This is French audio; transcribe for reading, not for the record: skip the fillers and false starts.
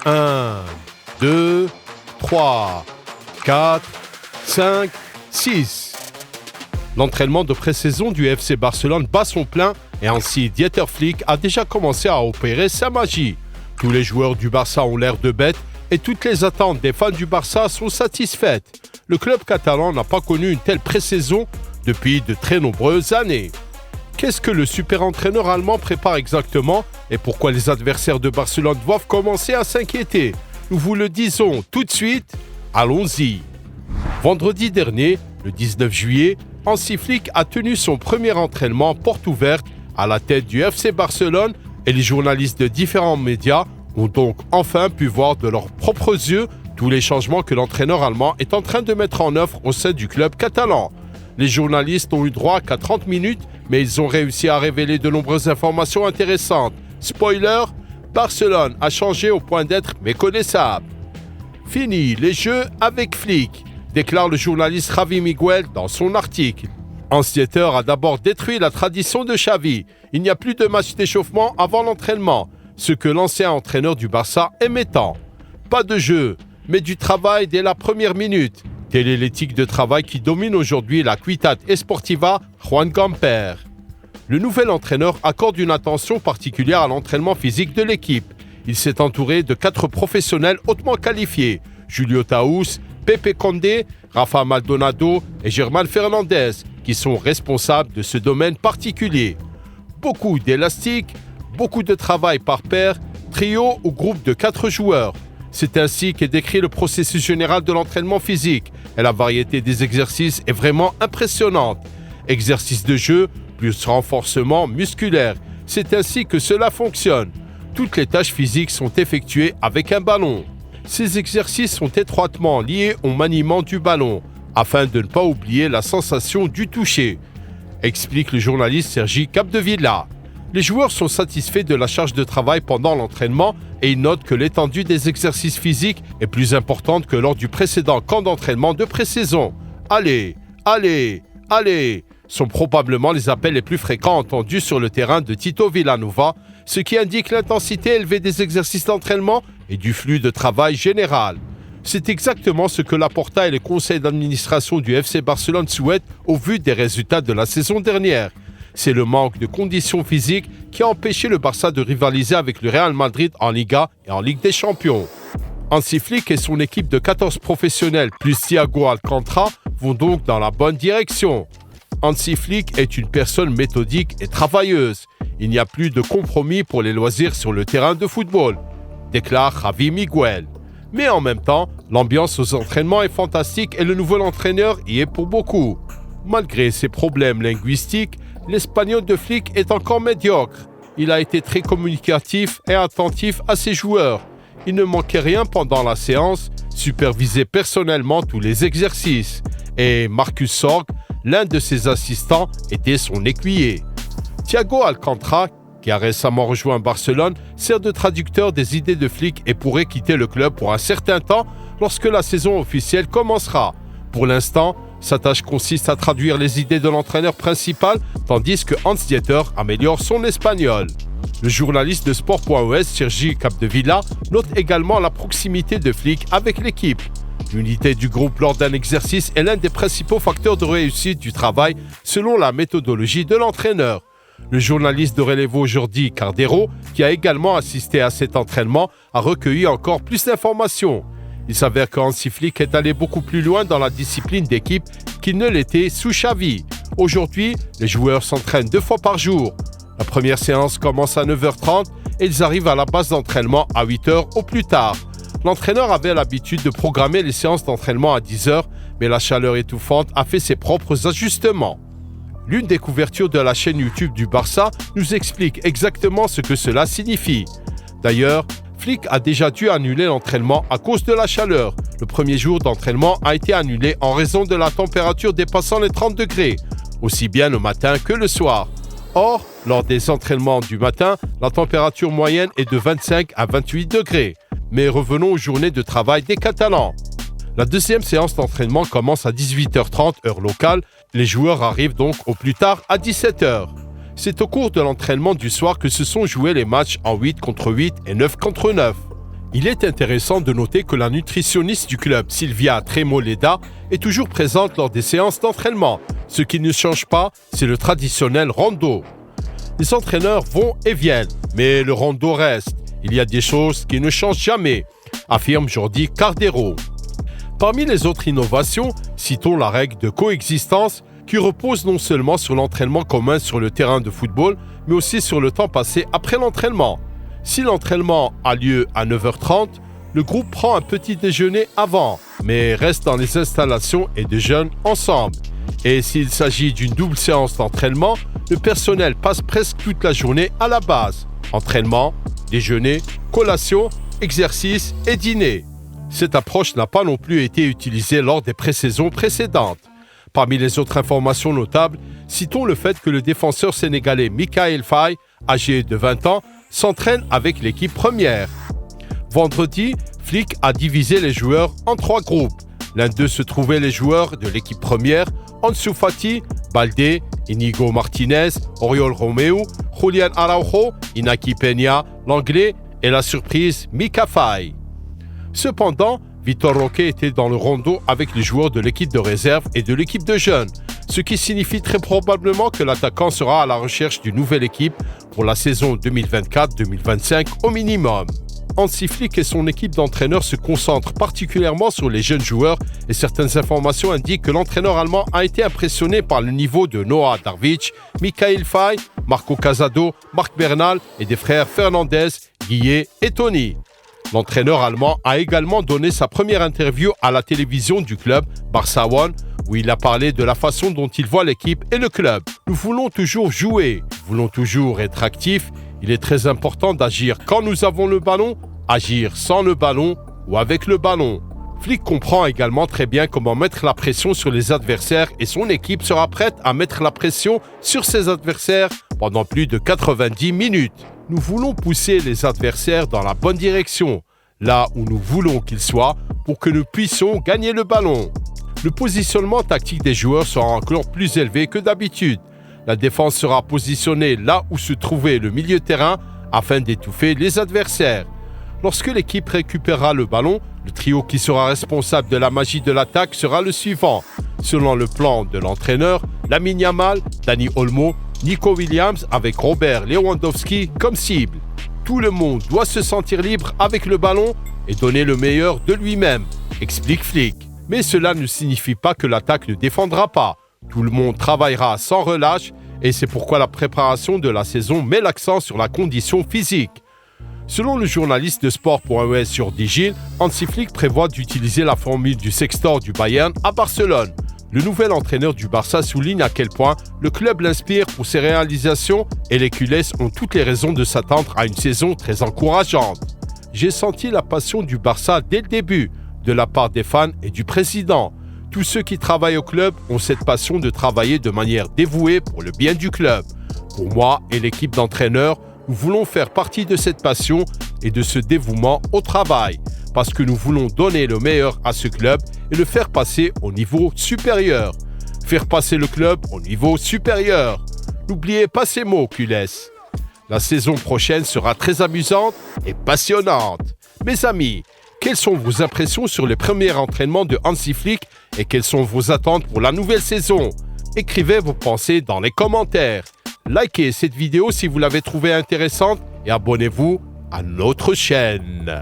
1, 2, 3, 4, 5, 6. L'entraînement de pré-saison du FC Barcelone bat son plein et ainsi Dieter Flick a déjà commencé à opérer sa magie. Tous les joueurs du Barça ont l'air de bêtes et toutes les attentes des fans du Barça sont satisfaites. Le club catalan n'a pas connu une telle pré-saison depuis de très nombreuses années. Qu'est-ce que le super entraîneur allemand prépare exactement et pourquoi les adversaires de Barcelone doivent commencer à s'inquiéter? Nous vous le disons tout de suite, allons-y. Vendredi dernier, le 19 juillet, Hansi Flick a tenu son premier entraînement porte ouverte à la tête du FC Barcelone et les journalistes de différents médias ont donc enfin pu voir de leurs propres yeux tous les changements que l'entraîneur allemand est en train de mettre en œuvre au sein du club catalan. Les journalistes ont eu droit qu'à 30 minutes, mais ils ont réussi à révéler de nombreuses informations intéressantes. Spoiler, Barcelone a changé au point d'être méconnaissable. Fini les jeux avec Flick, déclare le journaliste Javi Miguel dans son article. Hans Dieter a d'abord détruit la tradition de Xavi. Il n'y a plus de match d'échauffement avant l'entraînement, ce que l'ancien entraîneur du Barça aimait tant. Pas de jeu, mais du travail dès la première minute. Telle est l'éthique de travail qui domine aujourd'hui la Ciutat Esportiva Joan Gamper. Le nouvel entraîneur accorde une attention particulière à l'entraînement physique de l'équipe. Il s'est entouré de 4 professionnels hautement qualifiés, Julio Taus, Pepe Condé, Rafa Maldonado et Germán Fernandez, qui sont responsables de ce domaine particulier. Beaucoup d'élastique, beaucoup de travail par paire, trio ou groupe de 4 joueurs. C'est ainsi qu'est décrit le processus général de l'entraînement physique et la variété des exercices est vraiment impressionnante. Exercices de jeu plus renforcement musculaire. C'est ainsi que cela fonctionne. Toutes les tâches physiques sont effectuées avec un ballon. Ces exercices sont étroitement liés au maniement du ballon afin de ne pas oublier la sensation du toucher, explique le journaliste Sergi Capdevila. Les joueurs sont satisfaits de la charge de travail pendant l'entraînement et ils notent que l'étendue des exercices physiques est plus importante que lors du précédent camp d'entraînement de pré-saison. Allez, allez, allez sont probablement les appels les plus fréquents entendus sur le terrain de Tito Vilanova, ce qui indique l'intensité élevée des exercices d'entraînement et du flux de travail général. C'est exactement ce que Laporta et les conseils d'administration du FC Barcelone souhaitent au vu des résultats de la saison dernière. C'est le manque de conditions physiques qui a empêché le Barça de rivaliser avec le Real Madrid en Liga et en Ligue des Champions. Hansi Flick et son équipe de 14 professionnels plus Thiago Alcantara vont donc dans la bonne direction. Hansi Flick est une personne méthodique et travailleuse. Il n'y a plus de compromis pour les loisirs sur le terrain de football, déclare Javi Miguel. Mais en même temps, l'ambiance aux entraînements est fantastique et le nouvel entraîneur y est pour beaucoup. Malgré ses problèmes linguistiques, l'Espagnol de Flick est encore médiocre. Il a été très communicatif et attentif à ses joueurs. Il ne manquait rien pendant la séance, supervisait personnellement tous les exercices. Et Marcus Sorg, l'un de ses assistants, était son écuyer. Thiago Alcantara, qui a récemment rejoint Barcelone, sert de traducteur des idées de Flick et pourrait quitter le club pour un certain temps lorsque la saison officielle commencera. Pour l'instant, sa tâche consiste à traduire les idées de l'entraîneur principal, tandis que Hans Dieter améliore son espagnol. Le journaliste de Sport.es, Sergi Capdevila, note également la proximité de Flick avec l'équipe. L'unité du groupe lors d'un exercice est l'un des principaux facteurs de réussite du travail selon la méthodologie de l'entraîneur. Le journaliste de Relevo Jordi Cardero, qui a également assisté à cet entraînement, a recueilli encore plus d'informations. Il s'avère que Hansi Flick est allé beaucoup plus loin dans la discipline d'équipe qu'il ne l'était sous Xavi. Aujourd'hui, les joueurs s'entraînent 2 fois par jour. La première séance commence à 9h30 et ils arrivent à la base d'entraînement à 8h au plus tard. L'entraîneur avait l'habitude de programmer les séances d'entraînement à 10h, mais la chaleur étouffante a fait ses propres ajustements. L'une des couvertures de la chaîne YouTube du Barça nous explique exactement ce que cela signifie. D'ailleurs, Flick a déjà dû annuler l'entraînement à cause de la chaleur. Le premier jour d'entraînement a été annulé en raison de la température dépassant les 30 degrés, aussi bien le matin que le soir. Or, lors des entraînements du matin, la température moyenne est de 25 à 28 degrés. Mais revenons aux journées de travail des Catalans. La deuxième séance d'entraînement commence à 18h30 heure locale. Les joueurs arrivent donc au plus tard à 17h. C'est au cours de l'entraînement du soir que se sont joués les matchs en 8 contre 8 et 9 contre 9. Il est intéressant de noter que la nutritionniste du club, Sylvia Tremoleda, est toujours présente lors des séances d'entraînement. Ce qui ne change pas, c'est le traditionnel rando. Les entraîneurs vont et viennent, mais le rando reste. Il y a des choses qui ne changent jamais, affirme Jordi Cardero. Parmi les autres innovations, citons la règle de coexistence qui repose non seulement sur l'entraînement commun sur le terrain de football, mais aussi sur le temps passé après l'entraînement. Si l'entraînement a lieu à 9h30, le groupe prend un petit déjeuner avant, mais reste dans les installations et déjeune ensemble. Et s'il s'agit d'une double séance d'entraînement, le personnel passe presque toute la journée à la base. Entraînement, déjeuner, collation, exercice et dîner. Cette approche n'a pas non plus été utilisée lors des pré-saisons précédentes. Parmi les autres informations notables, citons le fait que le défenseur sénégalais Mikayil Faye, âgé de 20 ans, s'entraîne avec l'équipe première. Vendredi, Flick a divisé les joueurs en 3 groupes. L'un d'eux se trouvait les joueurs de l'équipe première, Ansu Fati, Baldé, Inigo Martinez, Oriol Romeu, Julian Araujo, Inaki Peña, l'anglais et la surprise Mika Faye. Cependant, Vitor Roque était dans le rondo avec les joueurs de l'équipe de réserve et de l'équipe de jeunes, ce qui signifie très probablement que l'attaquant sera à la recherche d'une nouvelle équipe pour la saison 2024-2025 au minimum. Hansi Flick et son équipe d'entraîneurs se concentrent particulièrement sur les jeunes joueurs et certaines informations indiquent que l'entraîneur allemand a été impressionné par le niveau de Noah Darvic, Mikayil Faye, Marco Casado, Marc Bernal et des frères Fernandez, Guillet et Tony. L'entraîneur allemand a également donné sa première interview à la télévision du club, Barça One, où il a parlé de la façon dont il voit l'équipe et le club. Nous voulons toujours jouer, nous voulons toujours être actifs. Il est très important d'agir quand nous avons le ballon, agir sans le ballon ou avec le ballon. Flick comprend également très bien comment mettre la pression sur les adversaires et son équipe sera prête à mettre la pression sur ses adversaires pendant plus de 90 minutes. Nous voulons pousser les adversaires dans la bonne direction, là où nous voulons qu'ils soient, pour que nous puissions gagner le ballon. Le positionnement tactique des joueurs sera encore plus élevé que d'habitude. La défense sera positionnée là où se trouvait le milieu de terrain afin d'étouffer les adversaires. Lorsque l'équipe récupérera le ballon, le trio qui sera responsable de la magie de l'attaque sera le suivant. Selon le plan de l'entraîneur, Lamine Yamal, Dani Olmo, Nico Williams avec Robert Lewandowski comme cible. Tout le monde doit se sentir libre avec le ballon et donner le meilleur de lui-même, explique Flick. Mais cela ne signifie pas que l'attaque ne défendra pas. Tout le monde travaillera sans relâche et c'est pourquoi la préparation de la saison met l'accent sur la condition physique. Selon le journaliste de sport.es sur Digil, Hansi Flick prévoit d'utiliser la formule du Sextor du Bayern à Barcelone. Le nouvel entraîneur du Barça souligne à quel point le club l'inspire pour ses réalisations et les culés ont toutes les raisons de s'attendre à une saison très encourageante. J'ai senti la passion du Barça dès le début, de la part des fans et du président. Tous ceux qui travaillent au club ont cette passion de travailler de manière dévouée pour le bien du club. Pour moi et l'équipe d'entraîneurs, nous voulons faire partie de cette passion et de ce dévouement au travail, parce que nous voulons donner le meilleur à ce club et le faire passer au niveau supérieur. Faire passer le club au niveau supérieur. N'oubliez pas ces mots, culés. La saison prochaine sera très amusante et passionnante. Mes amis, quelles sont vos impressions sur les premiers entraînements de Hansi Flick et quelles sont vos attentes pour la nouvelle saison? Écrivez vos pensées dans les commentaires. Likez cette vidéo si vous l'avez trouvée intéressante et abonnez-vous à notre chaîne.